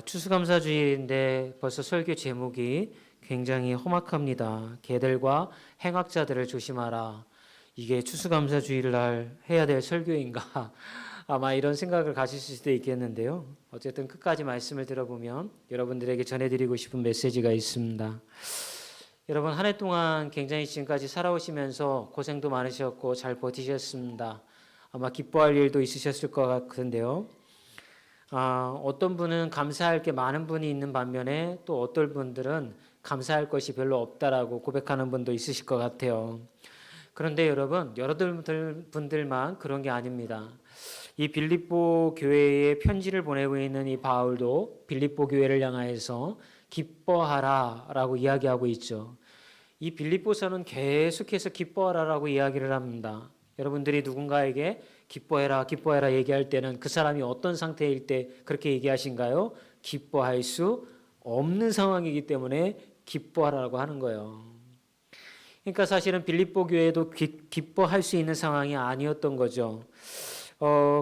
추수감사주일인데 벌써 설교 제목이 굉장히 험악합니다. 개들과 행악자들을 조심하라. 이게 추수감사주일 날 해야 될 설교인가? 아마 이런 생각을 가질 수도 있겠는데요. 어쨌든 끝까지 말씀을 들어보면 여러분들에게 전해드리고 싶은 메시지가 있습니다. 여러분 한 해 동안 굉장히 지금까지 살아오시면서 고생도 많으셨고 잘 버티셨습니다. 아마 기뻐할 일도 있으셨을 것 같은데요. 어떤 분은 감사할 게 많은 분이 있는 반면에 또 어떤 분들은 감사할 것이 별로 없다라고 고백하는 분도 있으실 것 같아요. 그런데 여러분, 여러분들만 그런 게 아닙니다. 이 빌립보 교회에 편지를 보내고 있는 이 바울도 빌립보 교회를 향하여서 기뻐하라라고 이야기하고 있죠. 이 빌립보서는 계속해서 기뻐하라라고 이야기를 합니다. 여러분들이 누군가에게 기뻐해라, 기뻐해라 얘기할 때는 그 사람이 어떤 상태일 때 그렇게 얘기하신가요? 기뻐할 수 없는 상황이기 때문에 기뻐하라고 하는 거예요. 그러니까 사실은 빌립보 교회도 기뻐할 수 있는 상황이 아니었던 거죠.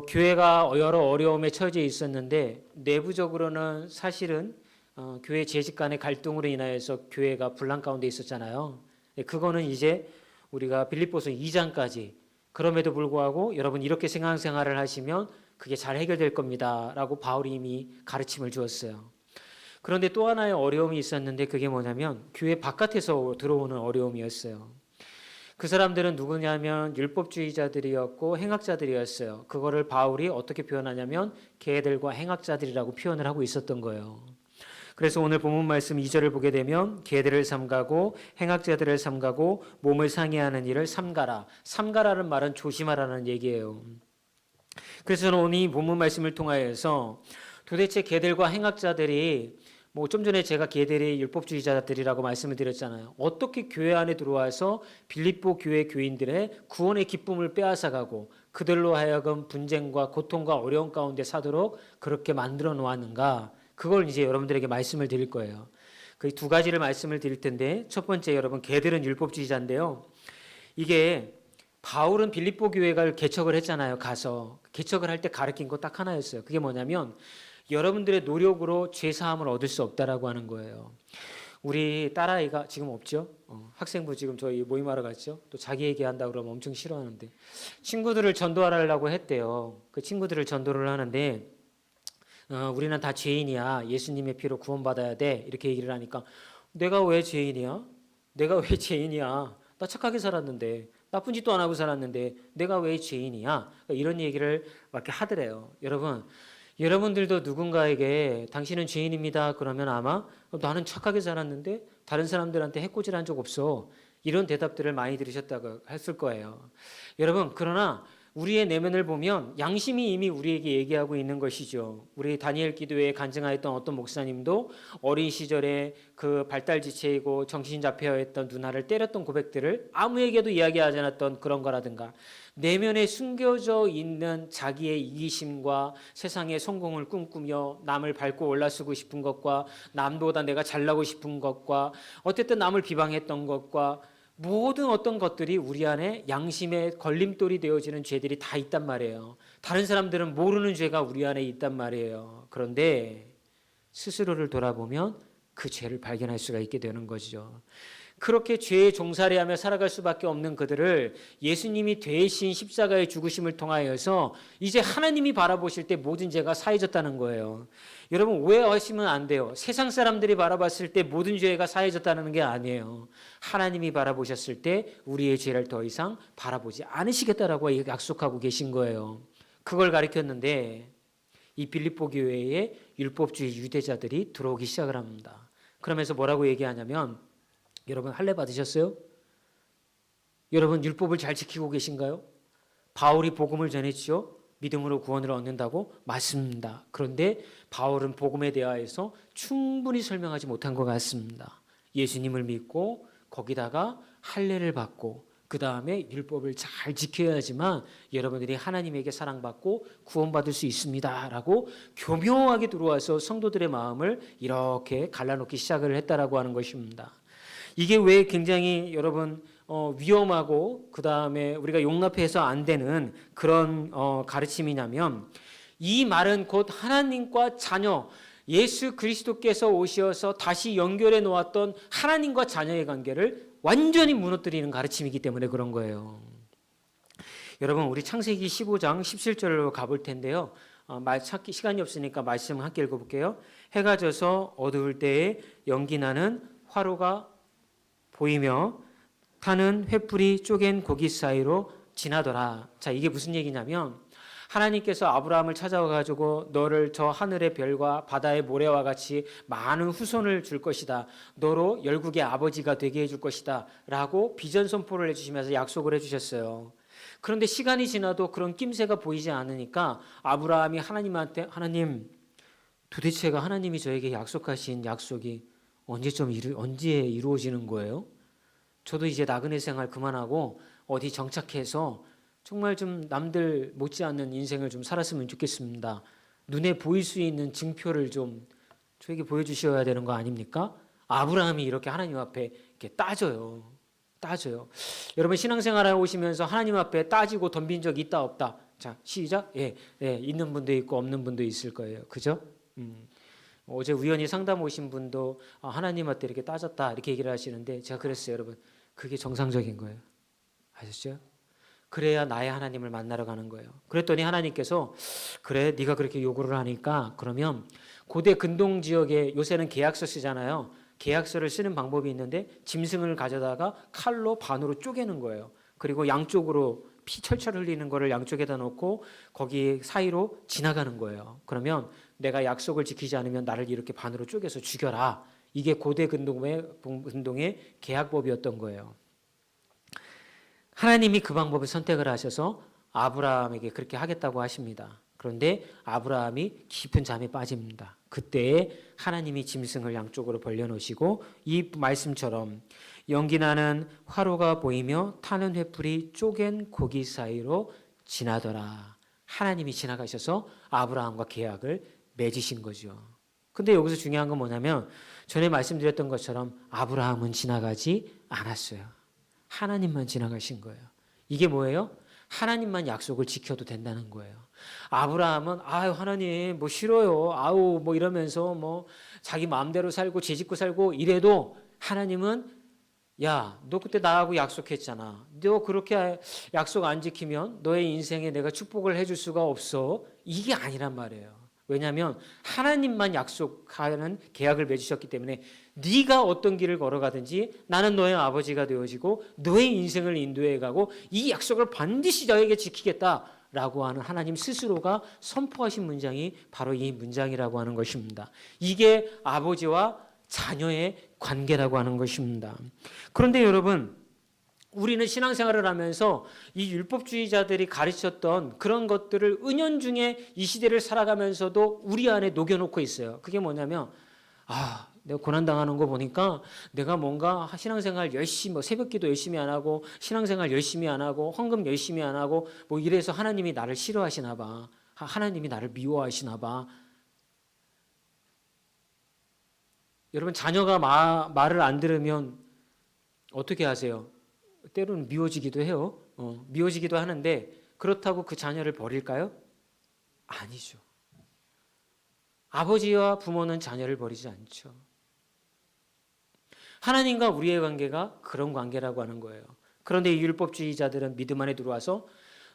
교회가 여러 어려움에 처해 있었는데 내부적으로는 사실은 교회 재직 간의 갈등으로 인하여서 교회가 분란 가운데 있었잖아요. 그거는 이제 우리가 빌립보서 2장까지 그럼에도 불구하고 여러분 이렇게 신앙생활을 하시면 그게 잘 해결될 겁니다 라고 바울이 이미 가르침을 주었어요. 그런데 또 하나의 어려움이 있었는데 그게 뭐냐면 교회 바깥에서 들어오는 어려움이었어요. 그 사람들은 누구냐면 율법주의자들이었고 행악자들이었어요. 그거를 바울이 어떻게 표현하냐면 개들과 행악자들이라고 표현을 하고 있었던 거예요. 그래서 오늘 본문 말씀 2절을 보게 되면 개들을 삼가고 행악자들을 삼가고 몸을 상해하는 일을 삼가라. 삼가라는 말은 조심하라는 얘기예요. 그래서 저는 오늘 이 본문 말씀을 통하여서 도대체 개들과 행악자들이 좀 전에 제가 개들이 율법주의자들이라고 말씀을 드렸잖아요. 어떻게 교회 안에 들어와서 빌립보 교회 교인들의 구원의 기쁨을 빼앗아가고 그들로 하여금 분쟁과 고통과 어려움 가운데 사도록 그렇게 만들어 놓았는가? 그걸 이제 여러분들에게 말씀을 드릴 거예요. 그 두 가지를 말씀을 드릴 텐데 첫 번째 여러분 개들은 율법주의자인데요. 이게 바울은 빌립보 교회를 개척을 했잖아요. 가서 개척을 할 때 가르친 거 딱 하나였어요. 그게 뭐냐면 여러분들의 노력으로 죄 사함을 얻을 수 없다라고 하는 거예요. 우리 딸아이가 지금 없죠? 학생부 지금 저희 모임하러 갔죠? 또 자기 얘기한다 그러면 엄청 싫어하는데 친구들을 전도하려고 했대요. 그 친구들을 전도를 하는데 우리는 다 죄인이야. 예수님의 피로 구원받아야 돼. 이렇게 얘기를 하니까 내가 왜 죄인이야? 내가 왜 죄인이야? 나 착하게 살았는데 나쁜 짓도 안 하고 살았는데 내가 왜 죄인이야? 이런 얘기를 막 이렇게 하더래요. 여러분들도 누군가에게 당신은 죄인입니다. 그러면 아마 나는 착하게 살았는데 다른 사람들한테 해코지를 한 적 없어. 이런 대답들을 많이 들으셨다고 했을 거예요. 여러분 그러나 우리의 내면을 보면 양심이 이미 우리에게 얘기하고 있는 것이죠. 우리 다니엘 기도회에 간증하였던 어떤 목사님도 어린 시절에 그 발달지체이고 정신 잡혀 있던 누나를 때렸던 고백들을 아무에게도 이야기하지 않았던 그런 거라든가 내면에 숨겨져 있는 자기의 이기심과 세상의 성공을 꿈꾸며 남을 밟고 올라서고 싶은 것과 남보다 내가 잘나고 싶은 것과 어쨌든 남을 비방했던 것과 모든 어떤 것들이 우리 안에 양심의 걸림돌이 되어지는 죄들이 다 있단 말이에요. 다른 사람들은 모르는 죄가 우리 안에 있단 말이에요. 그런데 스스로를 돌아보면 그 죄를 발견할 수가 있게 되는 거죠. 그렇게 죄에 종살이하며 살아갈 수밖에 없는 그들을 예수님이 대신 십자가의 죽으심을 통하여서 이제 하나님이 바라보실 때 모든 죄가 사해졌다는 거예요. 여러분 오해하시면 안 돼요. 세상 사람들이 바라봤을 때 모든 죄가 사해졌다는 게 아니에요. 하나님이 바라보셨을 때 우리의 죄를 더 이상 바라보지 않으시겠다라고 약속하고 계신 거예요. 그걸 가르쳤는데 이 빌립보 교회에 율법주의 유대자들이 들어오기 시작을 합니다. 그러면서 뭐라고 얘기하냐면 여러분 할례 받으셨어요? 여러분 율법을 잘 지키고 계신가요? 바울이 복음을 전했죠. 믿음으로 구원을 얻는다고 맞습니다. 그런데 바울은 복음에 대하여서 충분히 설명하지 못한 것 같습니다. 예수님을 믿고 거기다가 할례를 받고 그 다음에 율법을 잘 지켜야지만 여러분들이 하나님에게 사랑받고 구원받을 수 있습니다 라고 교묘하게 들어와서 성도들의 마음을 이렇게 갈라놓기 시작을 했다라고 하는 것입니다. 이게 왜 굉장히 여러분 위험하고 그 다음에 우리가 용납해서 안 되는 그런 가르침이냐면 이 말은 곧 하나님과 자녀 예수 그리스도께서 오셔서 다시 연결해 놓았던 하나님과 자녀의 관계를 완전히 무너뜨리는 가르침이기 때문에 그런 거예요. 여러분, 우리 창세기 15장 17절로 가볼 텐데요. 시간이 없으니까 말씀 함께 읽어볼게요. 해가 져서 어두울 때에 연기 나는 화로가 보이며 타는 횃불이 쪼갠 고기 사이로 지나더라. 자, 이게 무슨 얘기냐면 하나님께서 아브라함을 찾아와가지고 너를 저 하늘의 별과 바다의 모래와 같이 많은 후손을 줄 것이다. 너로 열국의 아버지가 되게 해줄 것이다. 라고 비전 선포를 해주시면서 약속을 해주셨어요. 그런데 시간이 지나도 그런 낌새가 보이지 않으니까 아브라함이 하나님한테 하나님, 도대체가 하나님이 저에게 약속하신 약속이 언제 이루어지는 거예요? 저도 이제 나그네 생활 그만하고 어디 정착해서 정말 좀 남들 못지않는 인생을 좀 살았으면 좋겠습니다. 눈에 보일 수 있는 증표를 좀 저에게 보여주셔야 되는 거 아닙니까? 아브라함이 이렇게 하나님 앞에 이렇게 따져요. 여러분 신앙생활에 오시면서 하나님 앞에 따지고 덤빈 적 있다 없다? 자, 시작. 예, 있는 분도 있고 없는 분도 있을 거예요. 그죠? 어제 우연히 상담 오신 분도 하나님한테 이렇게 따졌다 이렇게 얘기를 하시는데 제가 그랬어요. 여러분, 그게 정상적인 거예요. 아셨죠? 그래야 나의 하나님을 만나러 가는 거예요. 그랬더니 하나님께서 그래, 네가 그렇게 요구를 하니까 그러면 고대 근동 지역에 요새는 계약서 쓰잖아요. 계약서를 쓰는 방법이 있는데 짐승을 가져다가 칼로 반으로 쪼개는 거예요. 그리고 양쪽으로 피 철철 흘리는 거를 양쪽에다 놓고 거기 사이로 지나가는 거예요. 그러면 내가 약속을 지키지 않으면 나를 이렇게 반으로 쪼개서 죽여라. 이게 고대 근동의 계약법이었던 거예요. 하나님이 그 방법을 선택을 하셔서 아브라함에게 그렇게 하겠다고 하십니다. 그런데 아브라함이 깊은 잠에 빠집니다. 그때에 하나님이 짐승을 양쪽으로 벌려놓으시고 이 말씀처럼 연기 나는 화로가 보이며 타는 횃불이 쪼갠 고기 사이로 지나더라. 하나님이 지나가셔서 아브라함과 계약을 맺으신 거죠. 근데 여기서 중요한 건 뭐냐면 전에 말씀드렸던 것처럼 아브라함은 지나가지 않았어요. 하나님만 지나가신 거예요. 이게 뭐예요? 하나님만 약속을 지켜도 된다는 거예요. 아브라함은 하나님 뭐 싫어요. 뭐 이러면서 뭐 자기 마음대로 살고 죄짓고 살고 이래도 하나님은 야, 너 그때 나하고 약속했잖아. 너 그렇게 약속 안 지키면 너의 인생에 내가 축복을 해줄 수가 없어. 이게 아니란 말이에요. 왜냐하면 하나님만 약속하는 계약을 맺으셨기 때문에 네가 어떤 길을 걸어가든지 나는 너의 아버지가 되어지고 너의 인생을 인도해가고 이 약속을 반드시 너에게 지키겠다라고 하는 하나님 스스로가 선포하신 문장이 바로 이 문장이라고 하는 것입니다. 이게 아버지와 자녀의 관계라고 하는 것입니다. 그런데 여러분, 우리는 신앙생활을 하면서 이 율법주의자들이 가르쳤던 그런 것들을 은연중에 이 시대를 살아가면서도 우리 안에 녹여놓고 있어요. 그게 뭐냐면 내가 고난당하는 거 보니까 내가 뭔가 신앙생활 열심히 새벽기도 열심히 안 하고 신앙생활 열심히 안 하고 헌금 열심히 안 하고 뭐 이래서 하나님이 나를 싫어하시나 봐. 하나님이 나를 미워하시나 봐. 여러분, 자녀가 말을 안 들으면 어떻게 하세요? 때로는 미워지기도 해요. 미워지기도 하는데 그렇다고 그 자녀를 버릴까요? 아니죠. 아버지와 부모는 자녀를 버리지 않죠. 하나님과 우리의 관계가 그런 관계라고 하는 거예요. 그런데 이 율법주의자들은 믿음 안에 들어와서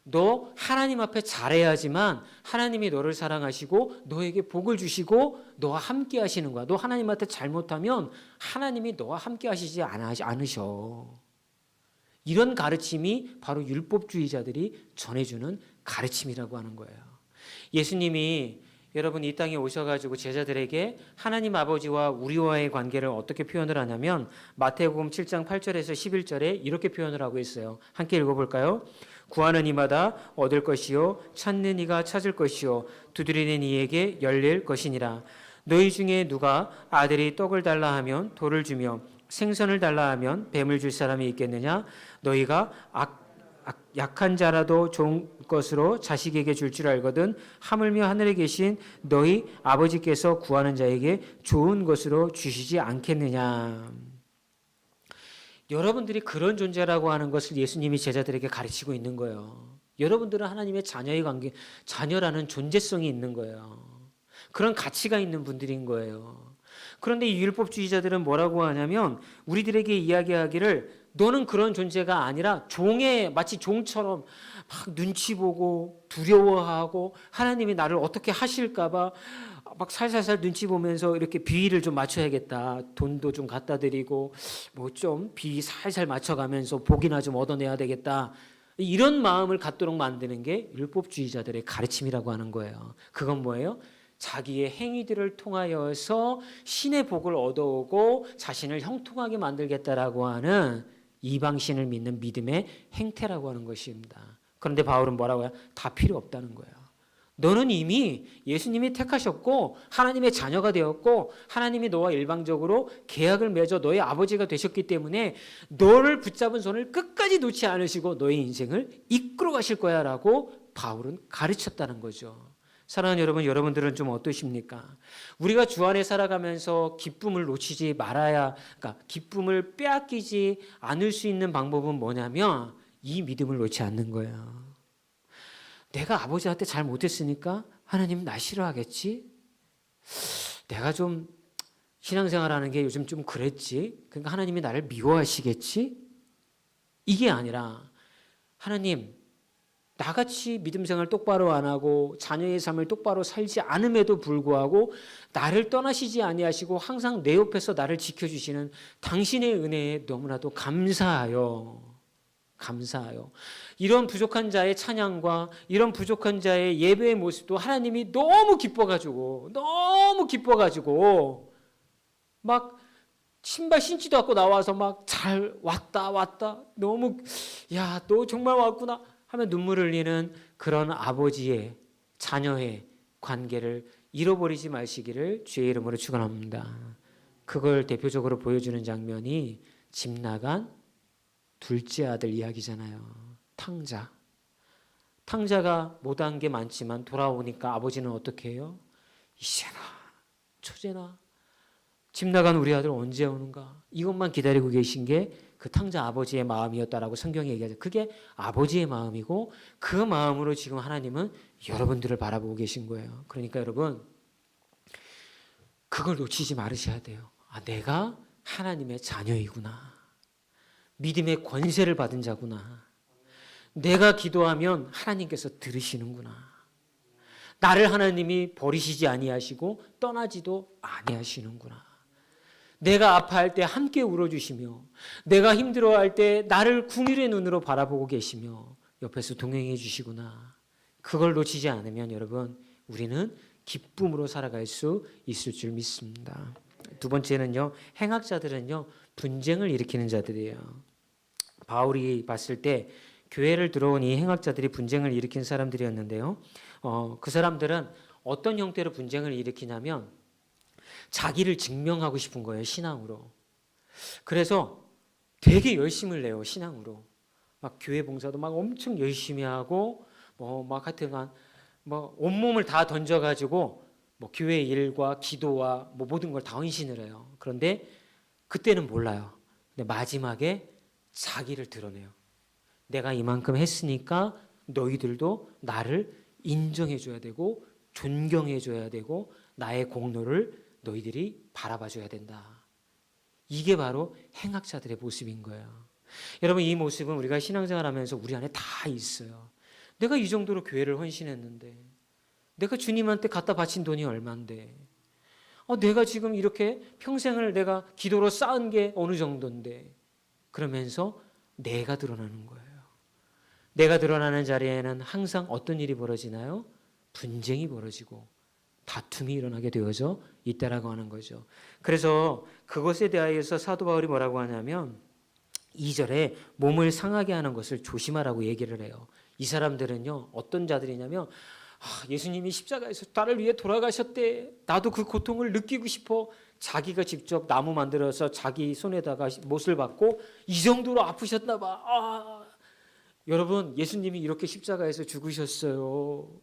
너 하나님 앞에 잘해야지만 하나님이 너를 사랑하시고 너에게 복을 주시고 너와 함께 하시는 거야. 너 하나님한테 잘못하면 하나님이 너와 함께 하시지 않으셔. 이런 가르침이 바로 율법주의자들이 전해주는 가르침이라고 하는 거예요. 예수님이 여러분 이 땅에 오셔가지고 제자들에게 하나님 아버지와 우리와의 관계를 어떻게 표현을 하냐면 마태복음 7장 8절에서 11절에 이렇게 표현을 하고 있어요. 함께 읽어볼까요? 구하는 이마다 얻을 것이요 찾는 이가 찾을 것이요 두드리는 이에게 열릴 것이니라. 너희 중에 누가 아들이 떡을 달라 하면 돌을 주며 생선을 달라 하면 뱀을 줄 사람이 있겠느냐? 너희가 약한 자라도 좋은 것으로 자식에게 줄 줄 알거든 하물며 하늘에 계신 너희 아버지께서 구하는 자에게 좋은 것으로 주시지 않겠느냐. 여러분들이 그런 존재라고 하는 것을 예수님이 제자들에게 가르치고 있는 거예요. 여러분들은 하나님의 자녀의 관계, 자녀라는 존재성이 있는 거예요. 그런 가치가 있는 분들인 거예요. 그런데 이 율법주의자들은 뭐라고 하냐면 우리들에게 이야기하기를 너는 그런 존재가 아니라 마치 종처럼 막 눈치 보고 두려워하고 하나님이 나를 어떻게 하실까봐 막 살살살 눈치 보면서 이렇게 비위를 좀 맞춰야겠다. 돈도 좀 갖다 드리고 뭐 좀 비위 살살 맞춰가면서 복이나 좀 얻어내야 되겠다. 이런 마음을 갖도록 만드는 게 율법주의자들의 가르침이라고 하는 거예요. 그건 뭐예요? 자기의 행위들을 통하여서 신의 복을 얻어오고 자신을 형통하게 만들겠다라고 하는 이방신을 믿는 믿음의 행태라고 하는 것입니다. 그런데 바울은 뭐라고 해요? 다 필요 없다는 거예요. 너는 이미 예수님이 택하셨고 하나님의 자녀가 되었고 하나님이 너와 일방적으로 계약을 맺어 너의 아버지가 되셨기 때문에 너를 붙잡은 손을 끝까지 놓지 않으시고 너의 인생을 이끌어 가실 거야 라고 바울은 가르쳤다는 거죠. 사랑하는 여러분, 여러분들은 좀 어떠십니까? 우리가 주 안에 살아가면서 기쁨을 놓치지 말아야, 그러니까 기쁨을 빼앗기지 않을 수 있는 방법은 뭐냐면 이 믿음을 놓지 않는 거예요. 내가 아버지한테 잘 못했으니까 하나님 나 싫어하겠지? 내가 좀 신앙생활하는 게 요즘 좀 그랬지? 그러니까 하나님이 나를 미워하시겠지? 이게 아니라 하나님 나같이 믿음생활 똑바로 안 하고 자녀의 삶을 똑바로 살지 않음에도 불구하고 나를 떠나시지 아니하시고 항상 내 옆에서 나를 지켜주시는 당신의 은혜에 너무나도 감사하여 이런 부족한 자의 찬양과 이런 부족한 자의 예배의 모습도 하나님이 너무 기뻐가지고 막 신발 신지도 않고 나와서 막 잘 왔다 너무 야 너 정말 왔구나 하면 눈물 흘리는 그런 아버지의 자녀의 관계를 잃어버리지 마시기를 주의 이름으로 축원합니다. 그걸 대표적으로 보여주는 장면이 집 나간 둘째 아들 이야기잖아요. 탕자가 못한 게 많지만 돌아오니까 아버지는 어떻게 해요? 이제나 초제나 집 나간 우리 아들 언제 오는가 이것만 기다리고 계신 게 그 탕자 아버지의 마음이었다라고 성경이 얘기하죠. 그게 아버지의 마음이고 그 마음으로 지금 하나님은 여러분들을 바라보고 계신 거예요. 그러니까 여러분 그걸 놓치지 말으셔야 돼요. 내가 하나님의 자녀이구나. 믿음의 권세를 받은 자구나. 내가 기도하면 하나님께서 들으시는구나. 나를 하나님이 버리시지 아니하시고 떠나지도 아니하시는구나. 내가 아파할 때 함께 울어주시며 내가 힘들어할 때 나를 긍휼의 눈으로 바라보고 계시며 옆에서 동행해 주시구나. 그걸 놓치지 않으면 여러분 우리는 기쁨으로 살아갈 수 있을 줄 믿습니다. 두 번째는요. 행악자들은요. 분쟁을 일으키는 자들이에요. 바울이 봤을 때 교회를 들어온 이 행악자들이 분쟁을 일으킨 사람들이었는데요. 그 사람들은 어떤 형태로 분쟁을 일으키냐면 자기를 증명하고 싶은 거예요. 신앙으로. 그래서 되게 열심을 내요. 신앙으로. 막 교회 봉사도 막 엄청 열심히 하고 막 하여튼간 온몸을 다 던져가지고 교회 일과 기도와 모든 걸 다 헌신을 해요. 그런데 그때는 몰라요. 근데 마지막에 자기를 드러내요. 내가 이만큼 했으니까 너희들도 나를 인정해줘야 되고 존경해줘야 되고 나의 공로를 너희들이 바라봐줘야 된다. 이게 바로 행악자들의 모습인 거예요. 여러분 이 모습은 우리가 신앙생활하면서 우리 안에 다 있어요. 내가 이 정도로 교회를 헌신했는데 내가 주님한테 갖다 바친 돈이 얼만데 내가 지금 이렇게 평생을 내가 기도로 쌓은 게 어느 정도인데 그러면서 내가 드러나는 거예요. 내가 드러나는 자리에는 항상 어떤 일이 벌어지나요? 분쟁이 벌어지고 다툼이 일어나게 되어져 있다라고 하는 거죠. 그래서 그것에 대하여서 사도 바울이 뭐라고 하냐면 2절에 몸을 상하게 하는 것을 조심하라고 얘기를 해요. 이 사람들은요 어떤 자들이냐면 예수님이 십자가에서 나를 위해 돌아가셨대. 나도 그 고통을 느끼고 싶어. 자기가 직접 나무 만들어서 자기 손에다가 못을 박고 이 정도로 아프셨나 봐. 여러분 예수님이 이렇게 십자가에서 죽으셨어요.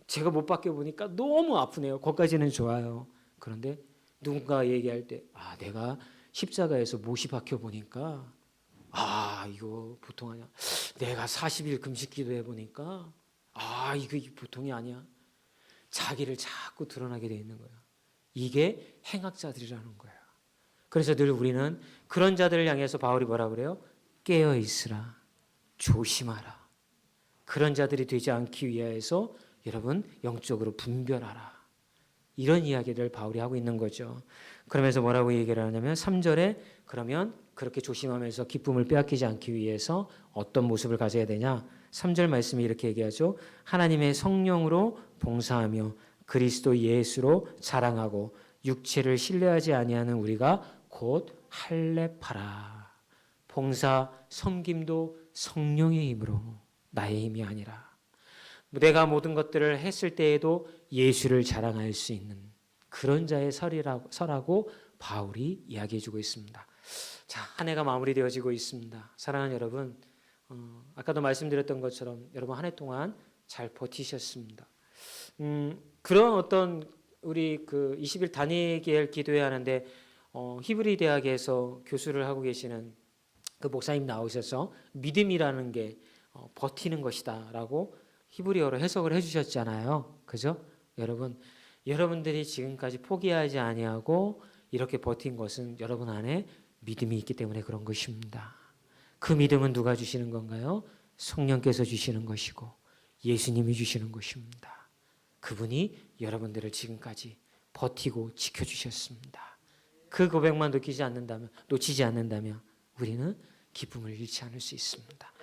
제가 못 박혀 보니까 너무 아프네요. 거기까지는 좋아요. 그런데 누군가 얘기할 때 내가 십자가에서 못이 박혀 보니까 이거 보통 아니야. 내가 40일 금식 기도해 보니까 이거 보통이 아니야. 자기를 자꾸 드러나게 되어 있는 거예요. 이게 행악자들이라는 거예요. 그래서 늘 우리는 그런 자들을 향해서 바울이 뭐라 그래요? 깨어 있으라, 조심하라. 그런 자들이 되지 않기 위하여서 여러분 영적으로 분별하라. 이런 이야기를 바울이 하고 있는 거죠. 그러면서 뭐라고 얘기를 하냐면 3절에 그러면 그렇게 조심하면서 기쁨을 빼앗기지 않기 위해서 어떤 모습을 가져야 되냐? 3절 말씀이 이렇게 얘기하죠. 하나님의 성령으로 봉사하며 그리스도 예수로 자랑하고 육체를 신뢰하지 아니하는 우리가 곧 할례파라. 봉사, 섬김도 성령의 힘으로 나의 힘이 아니라 내가 모든 것들을 했을 때에도 예수를 자랑할 수 있는 그런 자의 서라고 바울이 이야기해 주고 있습니다. 자, 한 해가 마무리되어지고 있습니다. 사랑하는 여러분, 아까도 말씀드렸던 것처럼 여러분 한 해 동안 잘 버티셨습니다. 그런 어떤 우리 그 20일 단위계열 기도회 하는데 히브리 대학에서 교수를 하고 계시는 그 목사님 나오셔서 믿음이라는 게 버티는 것이다라고 히브리어로 해석을 해주셨잖아요. 그죠? 여러분들이 지금까지 포기하지 아니하고 이렇게 버틴 것은 여러분 안에 믿음이 있기 때문에 그런 것입니다. 그 믿음은 누가 주시는 건가요? 성령께서 주시는 것이고 예수님이 주시는 것입니다. 그분이 여러분들을 지금까지 버티고 지켜주셨습니다. 그 고백만 놓치지 않는다면 우리는 기쁨을 잃지 않을 수 있습니다.